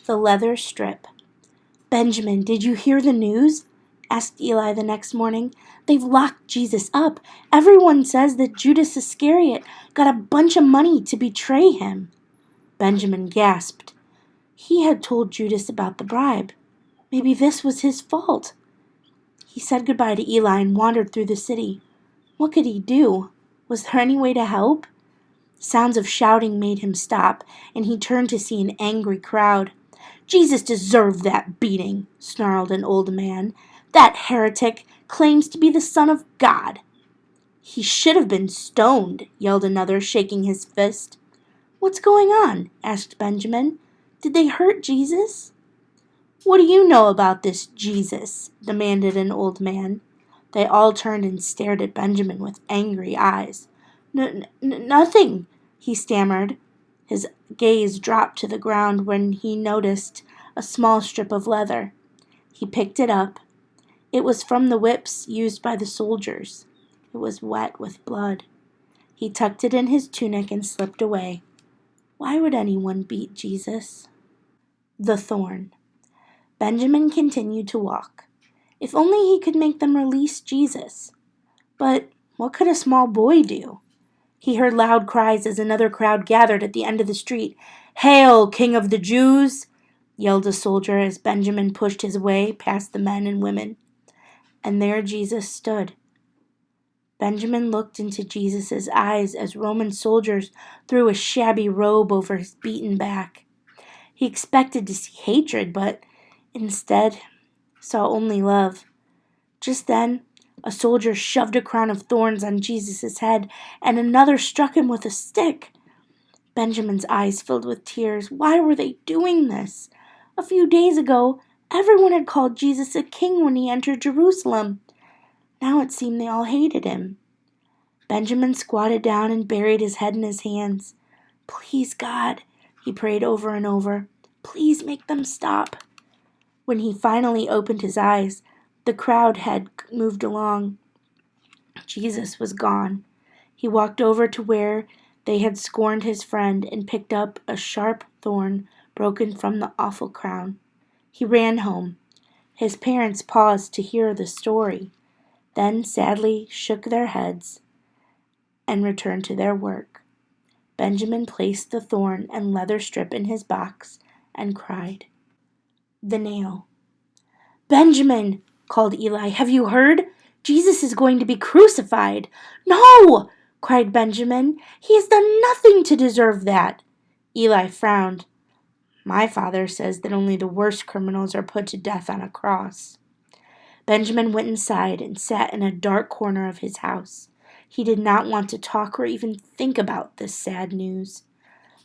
The leather strip. "Benjamin, did you hear the news?" asked Eli the next morning. "They've locked Jesus up. Everyone says that Judas Iscariot got a bunch of money to betray him." Benjamin gasped. He had told Judas about the bribe. Maybe this was his fault. He said goodbye to Eli and wandered through the city. What could he do? Was there any way to help? Sounds of shouting made him stop, and he turned to see an angry crowd. "Jesus deserved that beating," snarled an old man. "That heretic claims to be the Son of God." "He should have been stoned," yelled another, shaking his fist. "What's going on?" asked Benjamin. "Did they hurt Jesus?" "What do you know about this Jesus?" demanded an old man. They all turned and stared at Benjamin with angry eyes. Nothing," he stammered. His gaze dropped to the ground when he noticed a small strip of leather. He picked it up. It was from the whips used by the soldiers. It was wet with blood. He tucked it in his tunic and slipped away. Why would anyone beat Jesus? The thorn. Benjamin continued to walk. If only he could make them release Jesus. But what could a small boy do? He heard loud cries as another crowd gathered at the end of the street. "Hail, King of the Jews!" yelled a soldier as Benjamin pushed his way past the men and women. And there Jesus stood. Benjamin looked into Jesus' eyes as Roman soldiers threw a shabby robe over his beaten back. He expected to see hatred, but instead saw only love. Just then, a soldier shoved a crown of thorns on Jesus' head, and another struck him with a stick. Benjamin's eyes filled with tears. Why were they doing this? A few days ago, everyone had called Jesus a king when he entered Jerusalem. Now it seemed they all hated him. Benjamin squatted down and buried his head in his hands. "Please, God," he prayed over and over. "Please make them stop." When he finally opened his eyes, the crowd had moved along. Jesus was gone. He walked over to where they had scorned his friend and picked up a sharp thorn broken from the awful crown. He ran home. His parents paused to hear the story, then sadly shook their heads and returned to their work. Benjamin placed the thorn and leather strip in his box and cried. The nail. "Benjamin," called Eli, "have you heard? Jesus is going to be crucified." "No!" cried Benjamin. "He has done nothing to deserve that." Eli frowned. "My father says that only the worst criminals are put to death on a cross." Benjamin went inside and sat in a dark corner of his house. He did not want to talk or even think about this sad news.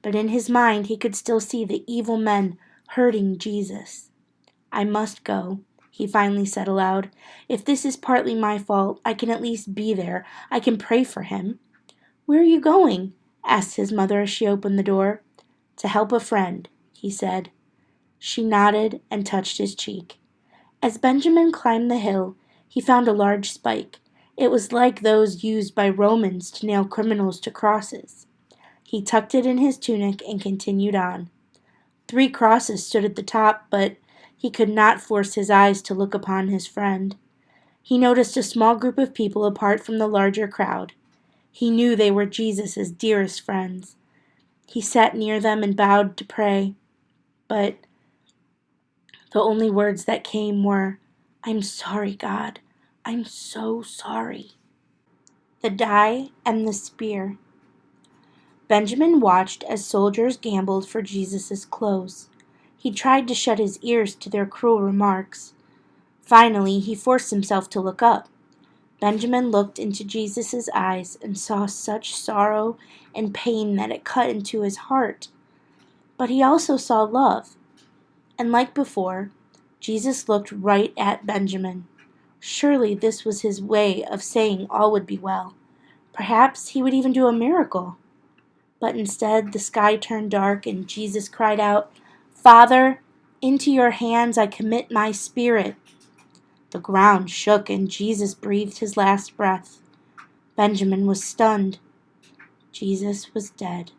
But in his mind he could still see the evil men hurting Jesus. "I must go," he finally said aloud. "If this is partly my fault, I can at least be there. I can pray for him." "Where are you going?" asked his mother as she opened the door. "To help a friend," he said. She nodded and touched his cheek. As Benjamin climbed the hill, he found a large spike. It was like those used by Romans to nail criminals to crosses. He tucked it in his tunic and continued on. 3 crosses stood at the top, but he could not force his eyes to look upon his friend. He noticed a small group of people apart from the larger crowd. He knew they were Jesus' dearest friends. He sat near them and bowed to pray, but the only words that came were, "I'm sorry, God. I'm so sorry." The die and the spear. Benjamin watched as soldiers gambled for Jesus' clothes. He tried to shut his ears to their cruel remarks. Finally, he forced himself to look up. Benjamin looked into Jesus' eyes and saw such sorrow and pain that it cut into his heart. But he also saw love. And like before, Jesus looked right at Benjamin. Surely this was his way of saying all would be well. Perhaps he would even do a miracle. But instead the sky turned dark and Jesus cried out, "Father, into your hands I commit my spirit." The ground shook and Jesus breathed his last breath. Benjamin was stunned. Jesus was dead.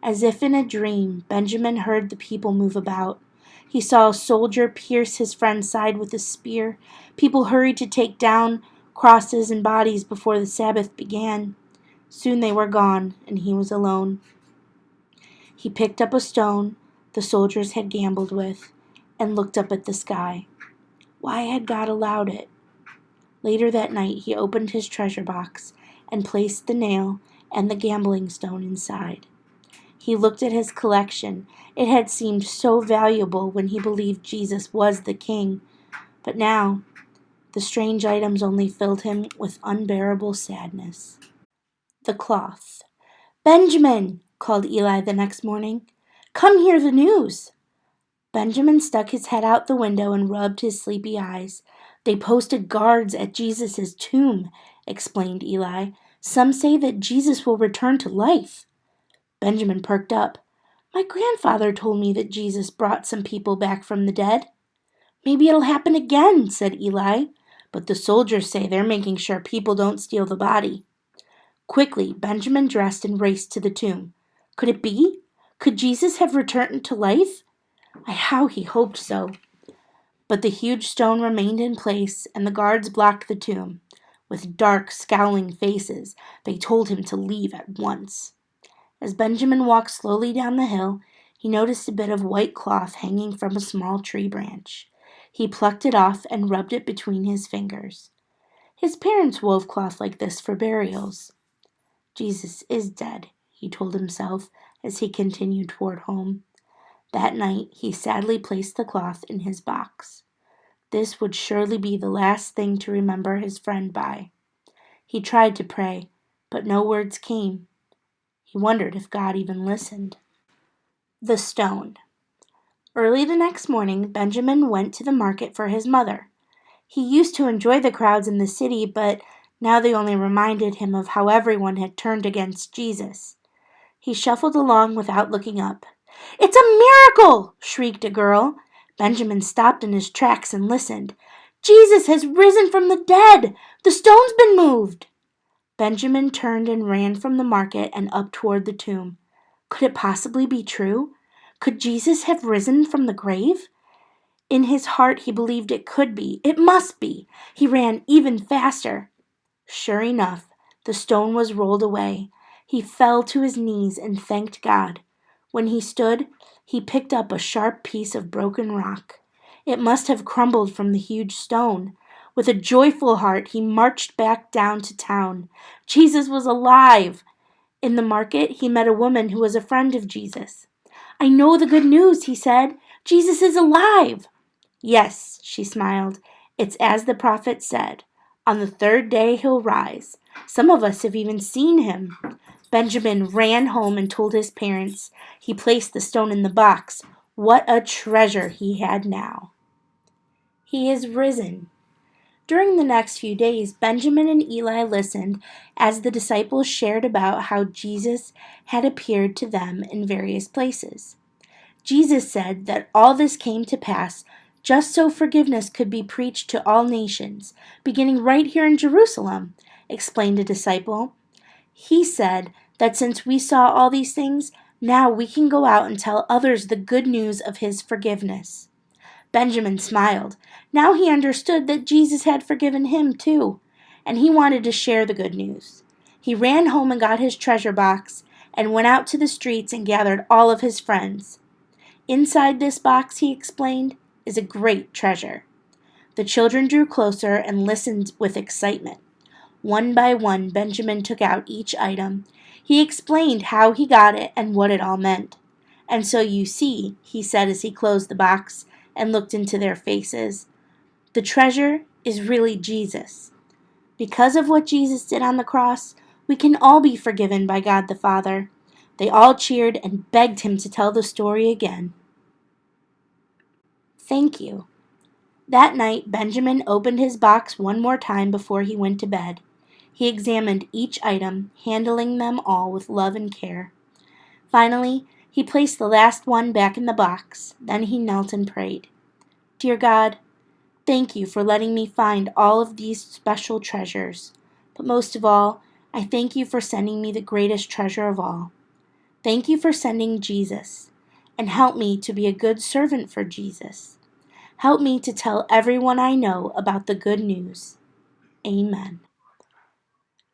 As if in a dream, Benjamin heard the people move about. He saw a soldier pierce his friend's side with a spear. People hurried to take down crosses and bodies before the Sabbath began. Soon they were gone, and he was alone. He picked up a stone the soldiers had gambled with and looked up at the sky. Why had God allowed it? Later that night he opened his treasure box and placed the nail and the gambling stone inside. He looked at his collection. It had seemed so valuable when he believed Jesus was the king, but now the strange items only filled him with unbearable sadness. The cloth. "Benjamin," called Eli the next morning, "come hear the news." Benjamin stuck his head out the window and rubbed his sleepy eyes. "They posted guards at Jesus' tomb," explained Eli. "Some say that Jesus will return to life." Benjamin perked up. "My grandfather told me that Jesus brought some people back from the dead." "Maybe it'll happen again," said Eli. "But the soldiers say they're making sure people don't steal the body." Quickly, Benjamin dressed and raced to the tomb. Could it be? Could Jesus have returned to life? How he hoped so. But the huge stone remained in place, and the guards blocked the tomb. With dark, scowling faces, they told him to leave at once. As Benjamin walked slowly down the hill, he noticed a bit of white cloth hanging from a small tree branch. He plucked it off and rubbed it between his fingers. His parents wove cloth like this for burials. Jesus is dead, he told himself as he continued toward home. That night he sadly placed the cloth in his box. This would surely be the last thing to remember his friend by. He tried to pray, but no words came. He wondered if God even listened. The stone. Early the next morning, Benjamin went to the market for his mother. He used to enjoy the crowds in the city, but now they only reminded him of how everyone had turned against Jesus. He shuffled along without looking up. "It's a miracle!" shrieked a girl. Benjamin stopped in his tracks and listened. "Jesus has risen from the dead! The stone's been moved!" Benjamin turned and ran from the market and up toward the tomb. Could it possibly be true? Could Jesus have risen from the grave? In his heart he believed it could be. It must be. He ran even faster. Sure enough, the stone was rolled away. He fell to his knees and thanked God. When he stood, he picked up a sharp piece of broken rock. It must have crumbled from the huge stone. With a joyful heart, he marched back down to town. Jesus was alive! In the market, he met a woman who was a friend of Jesus. "I know the good news," he said. "Jesus is alive!" "Yes," she smiled. "It's as the prophet said. On the third day he'll rise. Some of us have even seen him." Benjamin ran home and told his parents. He placed the stone in the box. What a treasure he had now. He is risen. During the next few days, Benjamin and Eli listened as the disciples shared about how Jesus had appeared to them in various places. Jesus said that all this came to pass just so forgiveness could be preached to all nations, beginning right here in Jerusalem, explained a disciple. He said that since we saw all these things, now we can go out and tell others the good news of his forgiveness. Benjamin smiled. Now he understood that Jesus had forgiven him too, and he wanted to share the good news. He ran home and got his treasure box and went out to the streets and gathered all of his friends. Inside this box, he explained, is a great treasure. The children drew closer and listened with excitement. One by one, Benjamin took out each item. He explained how he got it and what it all meant. "And so you see," he said as he closed the box and looked into their faces, "the treasure is really Jesus. Because of what Jesus did on the cross, we can all be forgiven by God the Father." They all cheered and begged him to tell the story again. Thank you. That night, Benjamin opened his box one more time before he went to bed. He examined each item, handling them all with love and care. Finally, he placed the last one back in the box. Then he knelt and prayed. "Dear God, thank you for letting me find all of these special treasures. But most of all, I thank you for sending me the greatest treasure of all. Thank you for sending Jesus, and help me to be a good servant for Jesus. Help me to tell everyone I know about the good news. Amen.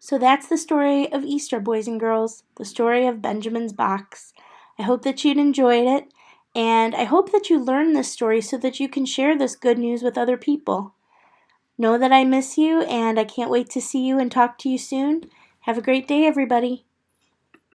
So that's the story of Easter, boys and girls, the story of Benjamin's box. I hope that you'd enjoyed it, and I hope that you learned this story so that you can share this good news with other people. Know that I miss you, and I can't wait to see you and talk to you soon. Have a great day, everybody.